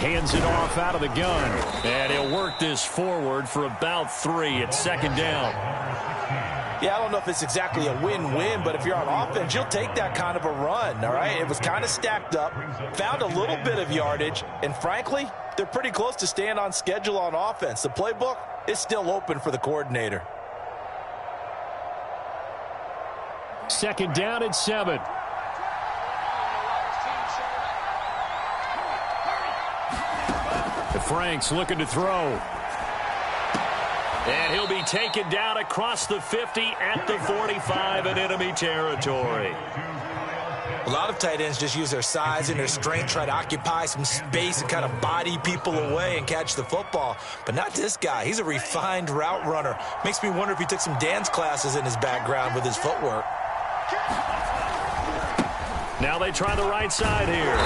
Hands it off out of the gun. And he'll work this forward for about 3. It's second down. Yeah, I don't know if it's exactly a win-win, but if you're on offense, you'll take that kind of a run, all right? It was kind of stacked up, found a little bit of yardage, and frankly, they're pretty close to staying on schedule on offense. The playbook is still open for the coordinator. Second down and 7. Frank's looking to throw. And he'll be taken down across the 50 at the 45 in enemy territory. A lot of tight ends just use their size and their strength, try to occupy some space and kind of body people away and catch the football. But not this guy. He's a refined route runner. Makes me wonder if he took some dance classes in his background with his footwork. Now they try the right side here.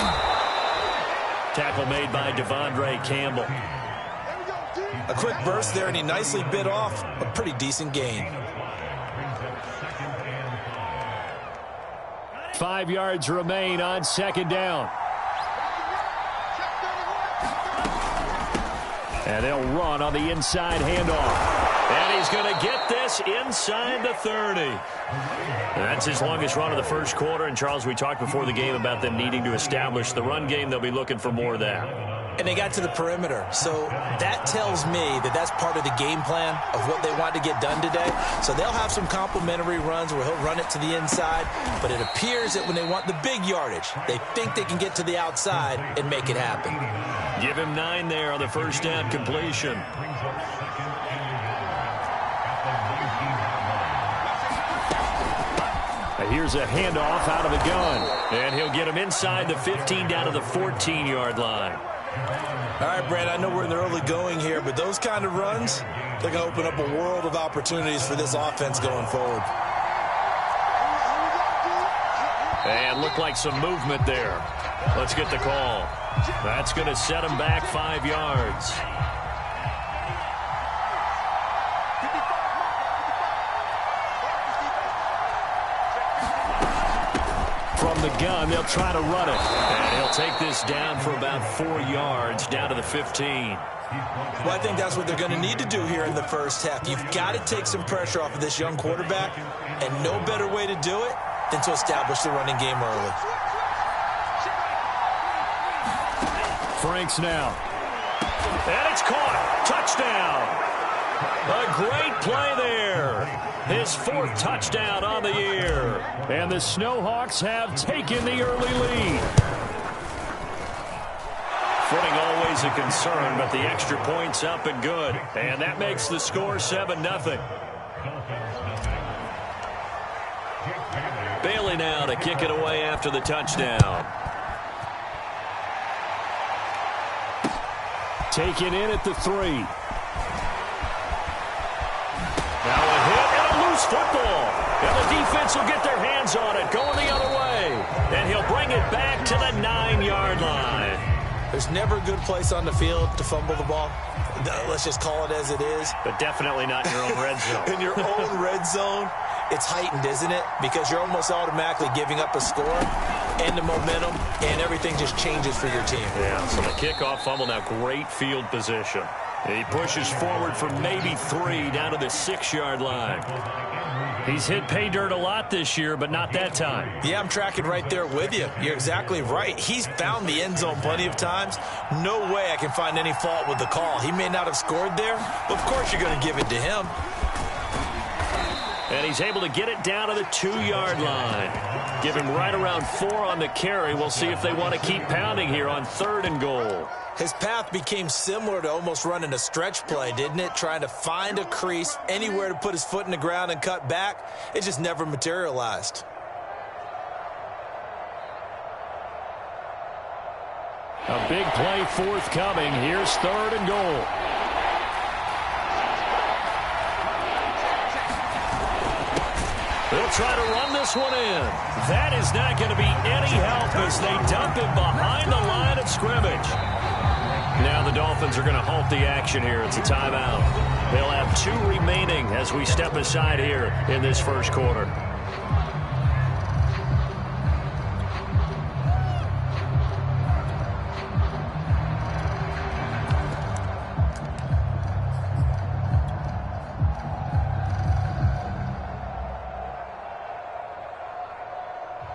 Tackle made by Devondre Campbell. A quick burst there, and he nicely bit off a pretty decent gain. 5 yards remain on second down. And they'll run on the inside handoff. And he's going to get this inside the 30. That's his longest run of the first quarter. And, Charles, we talked before the game about them needing to establish the run game. They'll be looking for more of that. And they got to the perimeter. So that tells me that that's part of the game plan of what they want to get done today. So they'll have some complimentary runs where he'll run it to the inside. But it appears that when they want the big yardage, they think they can get to the outside and make it happen. Give him 9 there on the first down completion. Here's a handoff out of the gun. And he'll get him inside the 15 down to the 14-yard line. All right, Brad, I know we're in the early going here, but those kind of runs, they're going to open up a world of opportunities for this offense going forward. And look like some movement there. Let's get the call. That's going to set him back 5 yards. From the gun, they'll try to run it. And he'll take this down for about 4 yards, down to the 15. Well, I think that's what they're going to need to do here in the first half. You've got to take some pressure off of this young quarterback, and no better way to do it than to establish the running game early. Franks now. And it's caught. Touchdown. A great play there. His 4th touchdown on the year. And the Snowhawks have taken the early lead. Footing always a concern, but the extra point's up and good. And that makes the score 7-0. Bailey now to kick it away after the touchdown. Taken in at the 3. Now a hit and a loose football. And the defense will get their hands on it, going the other way. And he'll bring it back to the 9-yard line. There's never a good place on the field to fumble the ball. Let's just call it as it is. But definitely not in your own red zone. In your own red zone, it's heightened, isn't it? Because you're almost automatically giving up a score and the momentum, and everything just changes for your team. Yeah, so the kickoff fumble, now great field position. He pushes forward for maybe 3 down to the 6-yard line. He's hit pay dirt a lot this year, but not that time. Yeah, I'm tracking right there with you. You're exactly right. He's found the end zone plenty of times. No way I can find any fault with the call. He may not have scored there, but of course you're going to give it to him. And he's able to get it down to the 2-yard line. Give him right around 4 on the carry. We'll see if they want to keep pounding here on 3rd and goal. His path became similar to almost running a stretch play, didn't it? Trying to find a crease, anywhere to put his foot in the ground and cut back. It just never materialized. A big play forthcoming. Here's 3rd and goal. They'll try to run this one in. That is not going to be any help as they dump him behind the line of scrimmage. Now the Dolphins are going to halt the action here. It's a timeout. They'll have 2 remaining as we step aside here in this first quarter.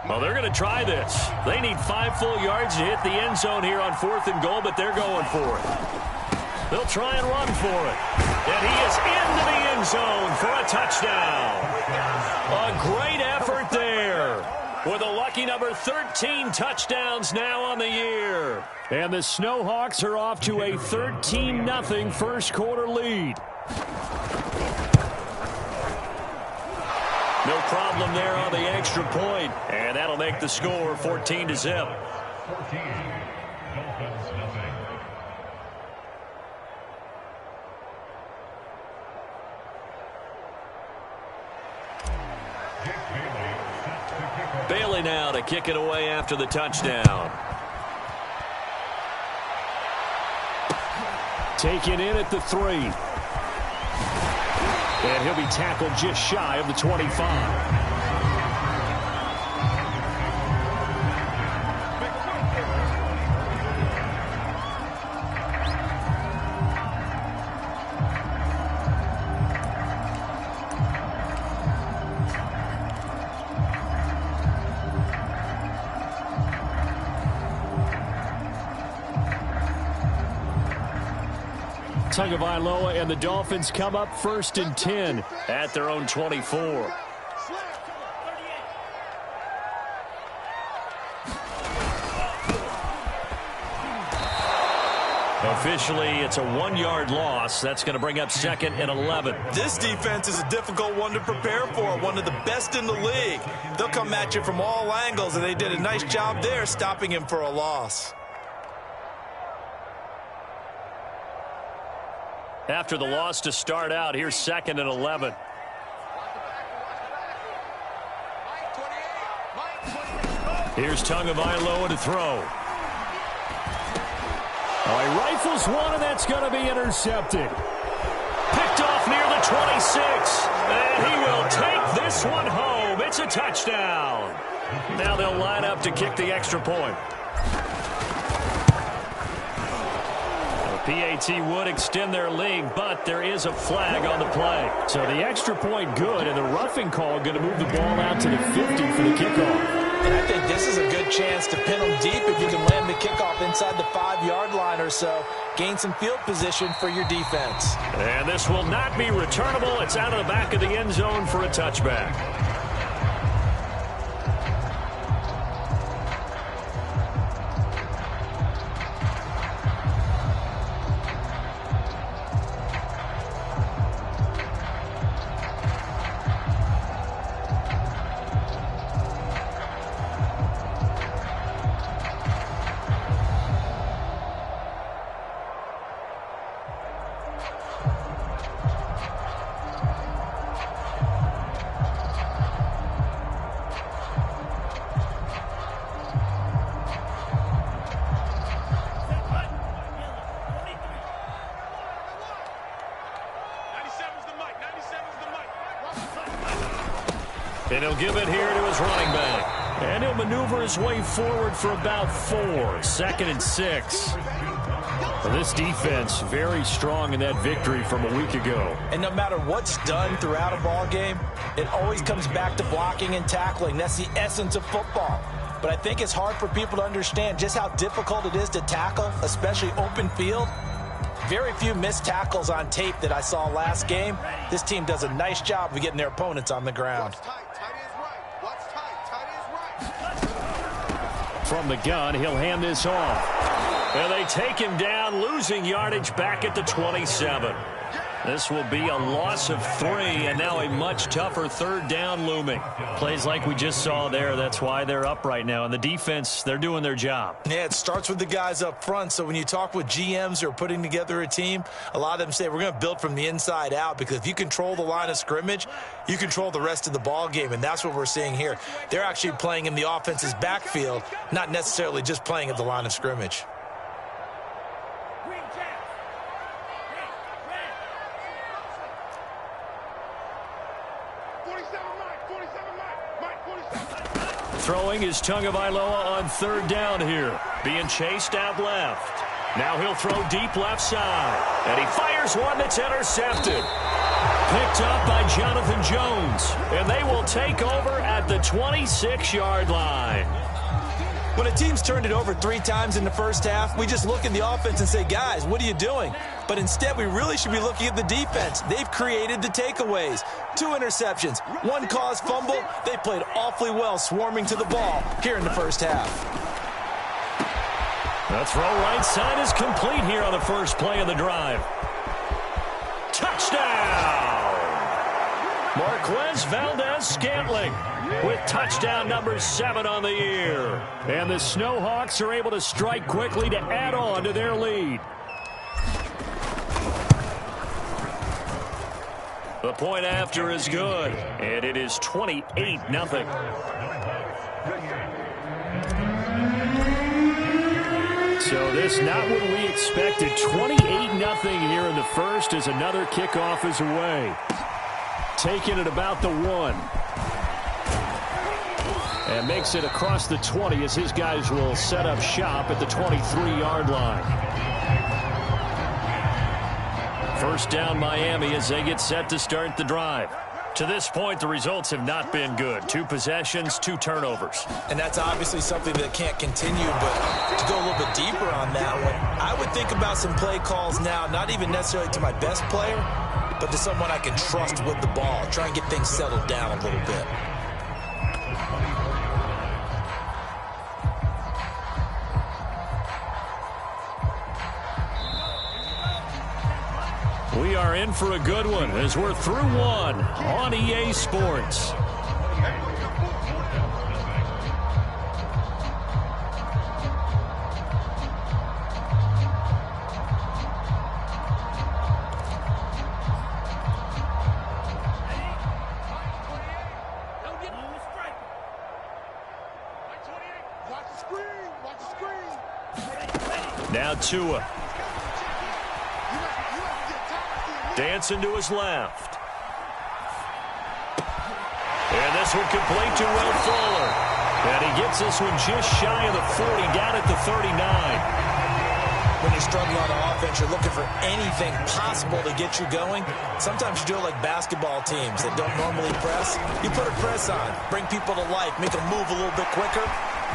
Well, they're going to try this. They need 5 full yards to hit the end zone here on 4th and goal, but they're going for it. They'll try and run for it. And he is into the end zone for a touchdown. A great effort there. With a lucky number 13 touchdowns now on the year. And the Snowhawks are off to a 13-0 first quarter lead. No problem there on the extra point. And that'll make the score 14-0. Bailey now to kick it away after the touchdown. Taken in at the 3. And he'll be tackled just shy of the 25. Tagovailoa and the Dolphins come up 1st and 10 at their own 24. Officially, it's a 1-yard loss. That's going to bring up 2nd and 11. This defense is a difficult one to prepare for, one of the best in the league. They'll come at you from all angles, and they did a nice job there stopping him for a loss. After the loss to start out, here's 2nd and 11. Here's Tagovailoa to throw. Oh, he rifles one, and that's going to be intercepted. Picked off near the 26. And he will take this one home. It's a touchdown. Now they'll line up to kick the extra point. PAT would extend their lead, but there is a flag on the play. So the extra point good, and the roughing call going to move the ball out to the 50 for the kickoff. And I think this is a good chance to pin them deep if you can land the kickoff inside the 5-yard line or so. Gain some field position for your defense. And this will not be returnable. It's out of the back of the end zone for a touchback. And he'll give it here to his running back. And he'll maneuver his way forward for about 4. 2nd and 6. Well, this defense very strong in that victory from a week ago. And no matter what's done throughout a ball game, it always comes back to blocking and tackling. That's the essence of football. But I think it's hard for people to understand just how difficult it is to tackle, especially open field. Very few missed tackles on tape that I saw last game. This team does a nice job of getting their opponents on the ground. From the gun, he'll hand this off. And they take him down, losing yardage back at the 27. This will be a loss of 3, and now a much tougher 3rd down looming. Plays like we just saw there. That's why they're up right now. And the defense, they're doing their job. Yeah, it starts with the guys up front. So when you talk with GMs who are putting together a team, a lot of them say we're going to build from the inside out, because if you control the line of scrimmage, you control the rest of the ball game, and that's what we're seeing here. They're actually playing in the offense's backfield, not necessarily just playing at the line of scrimmage. Throwing is Tagovailoa on 3rd down here. Being chased out left. Now he'll throw deep left side. And he fires one that's intercepted. Picked up by Jonathan Jones. And they will take over at the 26-yard line. When a team's turned it over 3 times in the first half, we just look at the offense and say, guys, what are you doing? But instead, we really should be looking at the defense. They've created the takeaways. 2 interceptions, 1 caused fumble. They played awfully well swarming to the ball here in the first half. The throw right side is complete here on the first play of the drive. Touchdown! Marquez Valdez-Scantling with touchdown number 7 on the year. And the Snowhawks are able to strike quickly to add on to their lead. The point after is good, and it is 28-0. So this not what we expected. 28-0 here in the first as another kickoff is away. Taking it about the 1. And makes it across the 20 as his guys will set up shop at the 23-yard line. First down Miami as they get set to start the drive. To this point, the results have not been good. 2 possessions, 2 turnovers. And that's obviously something that can't continue, but to go a little bit deeper on that one, I would think about some play calls now, not even necessarily to my best player, but to someone I can trust with the ball. Try and get things settled down a little bit. We are in for a good one as we're through 1 on EA Sports. Now Tua. Dancing to his left. And this one complete to Will Fuller. And he gets this one just shy of the 40, down at the 39. When you struggle on offense, you're looking for anything possible to get you going. Sometimes you do it like basketball teams that don't normally press. You put a press on, bring people to life, make them move a little bit quicker.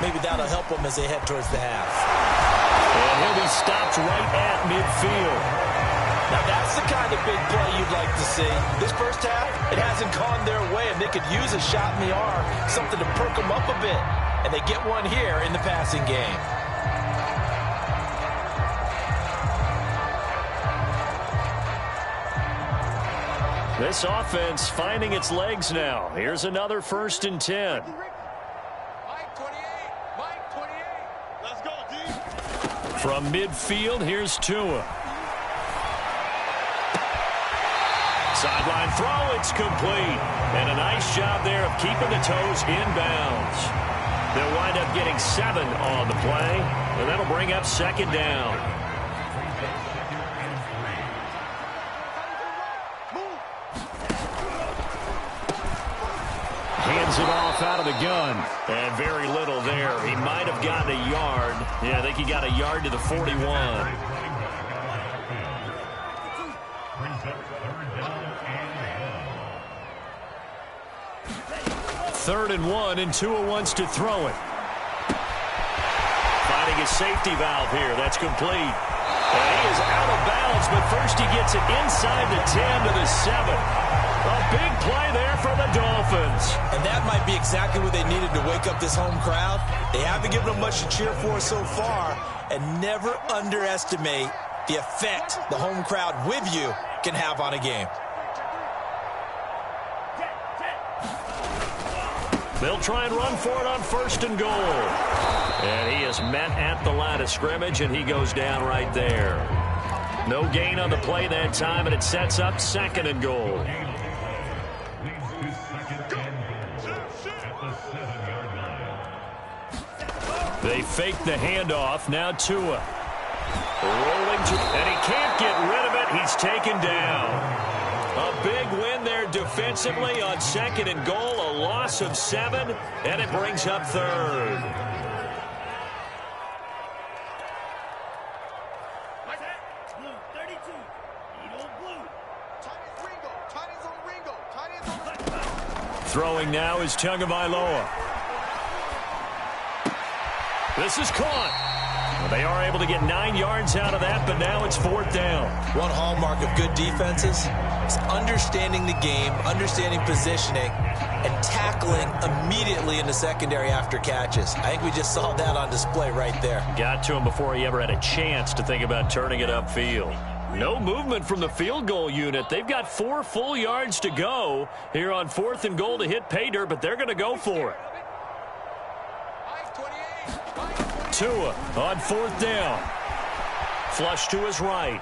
Maybe that'll help them as they head towards the half. And he'll be stopped right at midfield. Now, that's the kind of big play you'd like to see. This first half, it hasn't gone their way, and they could use a shot in the arm, something to perk them up a bit. And they get one here in the passing game. This offense finding its legs now. Here's another 1st and 10. Let's go, D. From midfield, here's Tua. Sideline throw, it's complete. And a nice job there of keeping the toes inbounds. They'll wind up getting 7 on the play, and that'll bring up 2nd down. Hands it off out of the gun. And very little there. He might have gotten a yard. Yeah, I think he got a yard to the 41. Third and 1, and Tua wants to throw it. Finding a safety valve here. That's complete. And he is out of bounds, but first he gets it inside the 10 to the 7. A big play there for the Dolphins. And that might be exactly what they needed to wake up this home crowd. They haven't given them much to cheer for so far, and never underestimate the effect the home crowd with you can have on a game. They'll try and run for it on 1st and goal. And he is met at the line of scrimmage, and he goes down right there. No gain on the play that time, and it sets up 2nd and goal. They fake the handoff. Now Tua. Rolling to, and he can't get rid of it. He's taken down. A big win there defensively on 2nd and goal. A loss of 7, and it brings up 3rd. Throwing now is Tagovailoa. This is caught. Well, they are able to get 9 yards out of that, but now it's 4th down. One hallmark of good defenses is understanding the game, understanding positioning, and tackling immediately in the secondary after catches. I think we just saw that on display right there. Got to him before he ever had a chance to think about turning it upfield. No movement from the field goal unit. They've got 4 full yards to go here on 4th and goal to hit pay dirt, but they're going to go for it. Tua on 4th down. Flush to his right.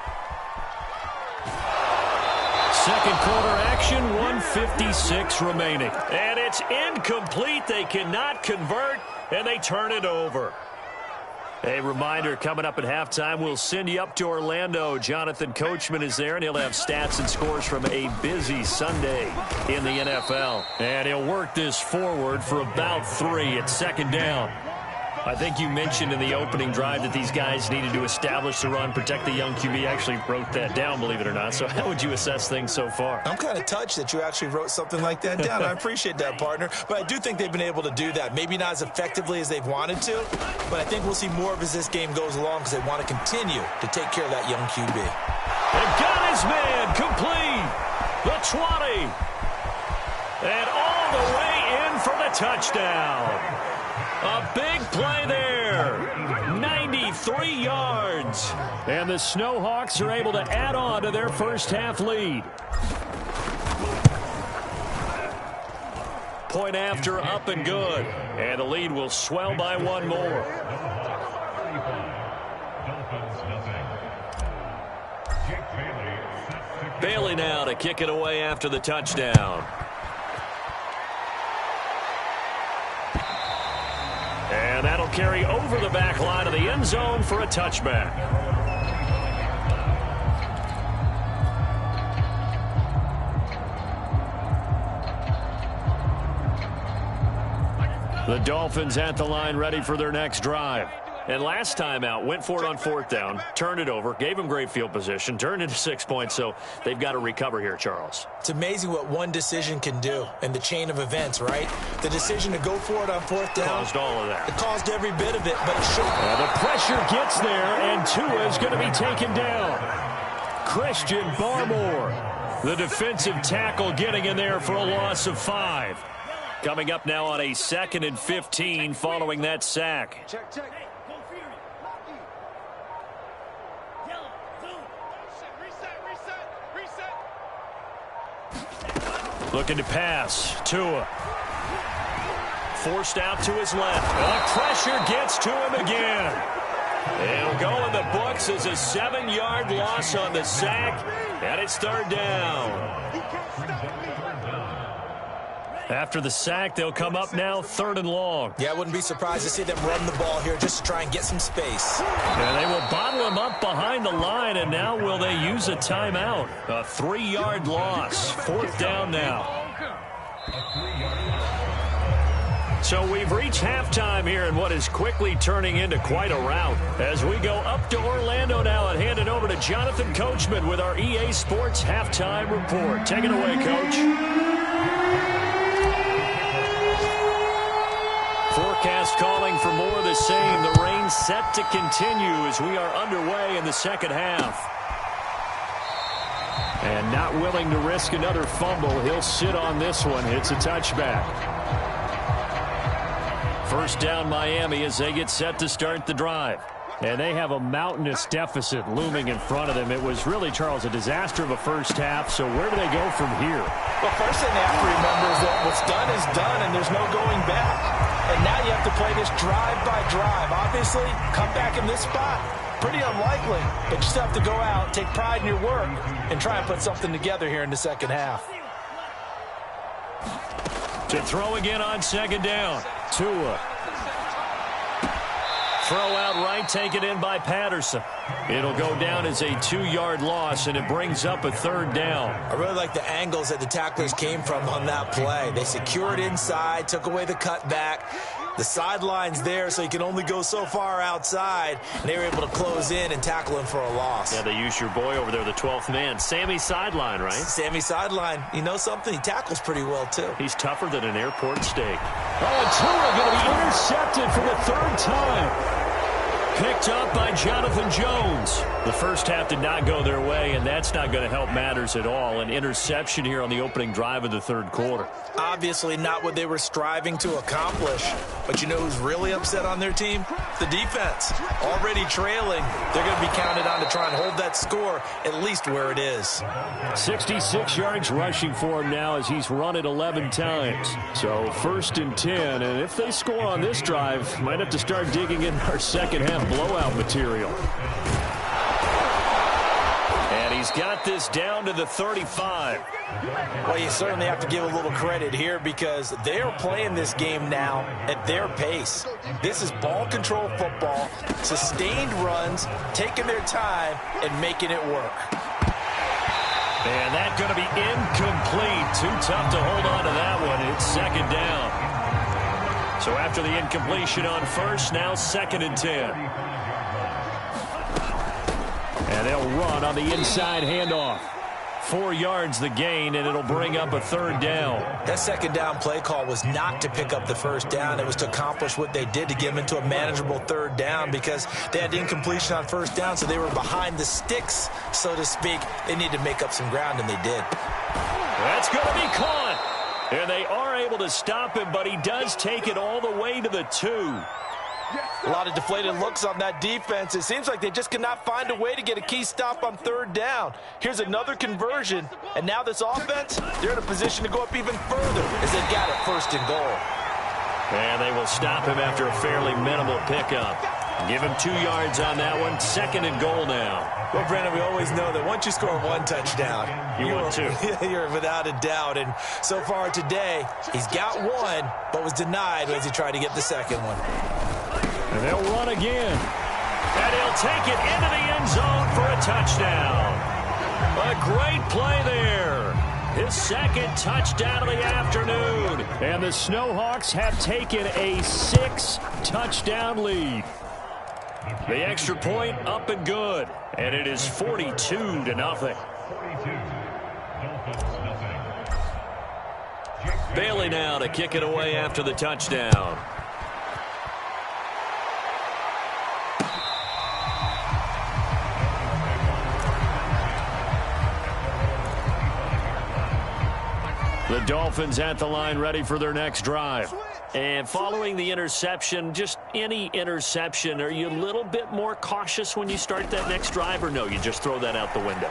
Second quarter action, 1:56 remaining. And it's incomplete. They cannot convert, and they turn it over. A reminder, coming up at halftime, we'll send you up to Orlando. Jonathan Coachman is there, and he'll have stats and scores from a busy Sunday in the NFL. And he'll work this forward for about 3 at 2nd down. I think you mentioned in the opening drive that these guys needed to establish the run, protect the young QB. Actually wrote that down, believe it or not. So how would you assess things so far? I'm kind of touched that you actually wrote something like that down. I appreciate that, partner. But I do think they've been able to do that. Maybe not as effectively as they've wanted to, but I think we'll see more of as this game goes along because they want to continue to take care of that young QB. They've got his man complete. The 20. And all the way in for the touchdown. A big play there. 93 yards. And the Snowhawks are able to add on to their first half lead. Point after, up and good. And the lead will swell by 1 more. Bailey now to kick it away after the touchdown. And that'll carry over the back line of the end zone for a touchback. The Dolphins at the line ready for their next drive. And last time out, went for it on 4th down, turned it over, gave them great field position, turned into 6 points, so they've got to recover here, Charles. It's amazing what one decision can do in the chain of events, right? The decision to go for it on 4th down. Caused all of that. It caused every bit of it, but it should. The pressure gets there, and Tua is going to be taken down. Christian Barmore, the defensive tackle, getting in there for a loss of 5. Coming up now on a 2nd and 15 following that sack. Check, check. Looking to pass. Tua. Forced out to his left. The pressure gets to him again. It'll go in the books as a 7-yard loss on the sack, and it's 3rd down. After the sack, they'll come up now 3rd and long. Yeah, I wouldn't be surprised to see them run the ball here just to try and get some space. And they will bottle him up behind the line, and now will they use a timeout? A 3-yard loss. 4th down now. So we've reached halftime here in what is quickly turning into quite a rout. As we go up to Orlando now and hand it over to Jonathan Coachman with our EA Sports Halftime Report. Take it away, Coach. Forecast calling for more of the same. The rain set to continue as we are underway in the 2nd half. And not willing to risk another fumble, he'll sit on this one. It's a touchback. 1st down Miami as they get set to start the drive. And they have a mountainous deficit looming in front of them. It was really, Charles, a disaster of a first half. So where do they go from here? Well, first thing they have to remember is that what's done is done, and there's no going back. And now you have to play this drive by drive. Obviously, come back in this spot. Pretty unlikely, but you still have to go out, take pride in your work, and try and put something together here in the 2nd half. To throw again on 2nd down. Tua. Throw out right, taken in by Patterson. It'll go down as a 2-yard loss, and it brings up a 3rd down. I really like the angles that the tacklers came from on that play. They secured inside, took away the cutback, The sideline's there, so he can only go so far outside, and they were able to close in and tackle him for a loss. Yeah, they used your boy over there, the 12th man. Sammy Sideline, right? Sammy Sideline. You know something? He tackles pretty well, too. He's tougher than an airport steak. Oh, and Tua going to be intercepted for the third time. Picked up by Jonathan Jones. The first half did not go their way, and that's not going to help matters at all. An interception here on the opening drive of the third quarter. Obviously not what they were striving to accomplish. But you know who's really upset on their team? The defense. Already trailing. They're going to be counted on to try and hold that score at least where it is. 66 yards rushing for him now as he's run it 11 times. So 1st and 10, and if they score on this drive, might have to start digging in our second half blowout material. And he's got this down to the 35. Well, you certainly have to give a little credit here because they are playing this game now at their pace. This is ball control football, sustained runs, taking their time, and making it work. And that's going to be incomplete. Too tough to hold on to that one. It's second down. So after the incompletion on first, now 2nd and 10. And they'll run on the inside handoff. 4 yards the gain, and it'll bring up a 3rd down. That second down play call was not to pick up the first down. It was to accomplish what they did to get them into a manageable 3rd down because they had incompletion on first down, so they were behind the sticks, so to speak. They needed to make up some ground, and they did. That's going to be caught. And they are able to stop him, but he does take it all the way to the 2. A lot of deflated looks on that defense. It seems like they just cannot find a way to get a key stop on 3rd down. Here's another conversion, and now this offense, they're in a position to go up even further as they got it 1st and goal. And they will stop him after a fairly minimal pickup. Give him 2 yards on that one. 2nd and goal now. Well, Brandon, we always know that once you score 1 touchdown, you want 2. You're without a doubt. And so far today, he's got 1, but was denied as he tried to get the 2nd one. And they'll run again. And he'll take it into the end zone for a touchdown. A great play there. His 2nd touchdown of the afternoon. And the Snowhawks have taken a 6-touchdown lead. The extra point up and good. And it is 42-0. Bailey now to kick it away after the touchdown. The Dolphins at the line ready for their next drive. And following the interception, just any interception, are you a little bit more cautious when you start that next drive, or no, you just throw that out the window?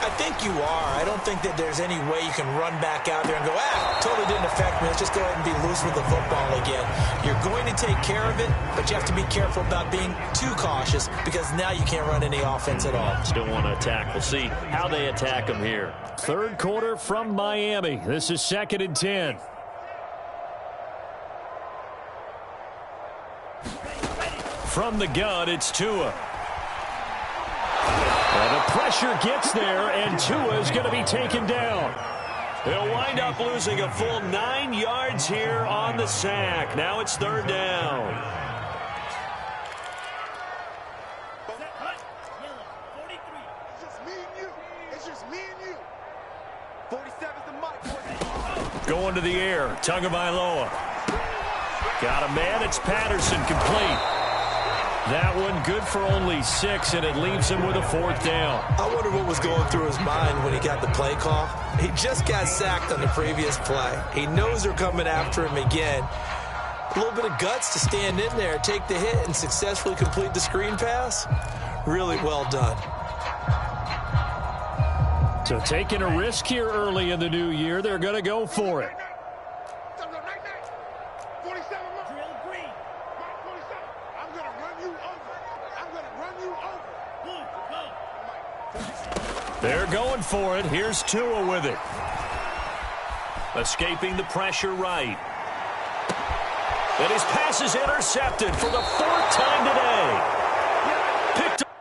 I think you are. I don't think that there's any way you can run back out there and go, totally didn't affect me. Let's just go ahead and be loose with the football again. You're going to take care of it, but you have to be careful about being too cautious because now you can't run any offense at all. Still want to attack. We'll see how they attack them here. 3rd quarter from Miami. This is 2nd and 10. From the gun, it's Tua. And the pressure gets there, and Tua is going to be taken down. They'll wind up losing a full 9 yards here on the sack. Now it's 3rd down. It's just me and you. It's just me and you. 47's the mic. Going to the air. Tagovailoa. Got a man. It's Patterson complete. That one good for only 6, and it leaves him with a 4th down. I wonder what was going through his mind when he got the play call. He just got sacked on the previous play. He knows they're coming after him again. A little bit of guts to stand in there, take the hit, and successfully complete the screen pass. Really well done. So taking a risk here early in the new year, they're going to go for it. 47, drill green. Mark 47. I'm going to run you over. I'm going to run you over. They're going for it. Here's Tua with it. Escaping the pressure right. And his pass is intercepted for the 4th time today. Picked up.